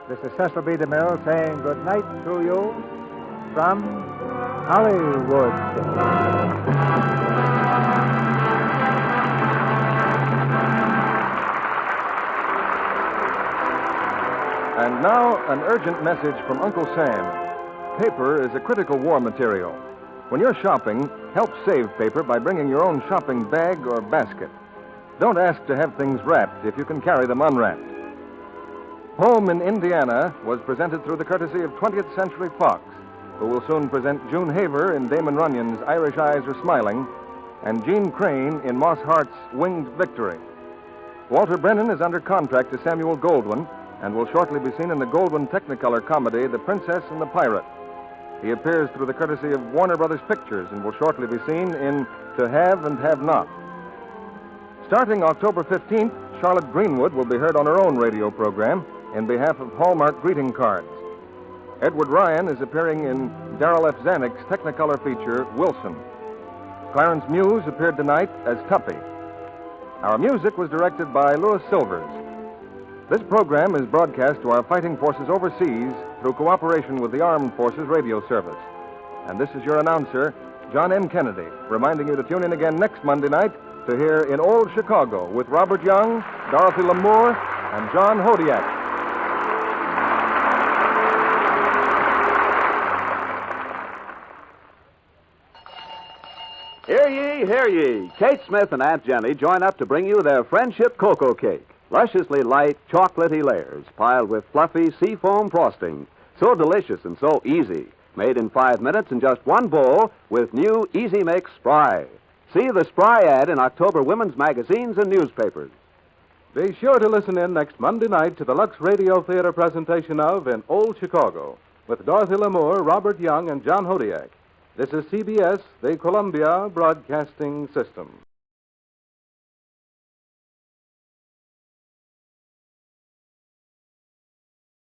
This is Cecil B. DeMille saying good night to you from Hollywood. And now, an urgent message from Uncle Sam. Paper is a critical war material. When you're shopping, help save paper by bringing your own shopping bag or basket. Don't ask to have things wrapped if you can carry them unwrapped. Home in Indiana was presented through the courtesy of 20th Century Fox, who will soon present June Haver in Damon Runyon's Irish Eyes Are Smiling and Jeanne Crain in Moss Hart's Winged Victory. Walter Brennan is under contract to Samuel Goldwyn and will shortly be seen in the Goldwyn Technicolor comedy The Princess and the Pirate. He appears through the courtesy of Warner Brothers Pictures and will shortly be seen in To Have and Have Not. Starting October 15th, Charlotte Greenwood will be heard on her own radio program in behalf of Hallmark greeting cards. Edward Ryan is appearing in Darrell F. Zanuck's Technicolor feature, Wilson. Clarence Muse appeared tonight as Tuppy. Our music was directed by Louis Silvers. This program is broadcast to our fighting forces overseas through cooperation with the Armed Forces Radio Service. And this is your announcer, John M. Kennedy, reminding you to tune in again next Monday night to hear In Old Chicago with Robert Young, Dorothy Lamour, and John Hodiak. Hear ye, hear ye. Kate Smith and Aunt Jenny join up to bring you their Friendship Cocoa Cake. Lusciously light, chocolatey layers piled with fluffy seafoam frosting. So delicious and so easy. Made in 5 minutes in just one bowl with new Easy Mix Spry. See the Spry ad in October women's magazines and newspapers. Be sure to listen in next Monday night to the Lux Radio Theater presentation of In Old Chicago with Dorothy Lamour, Robert Young, and John Hodiak. This is CBS, the Columbia Broadcasting System.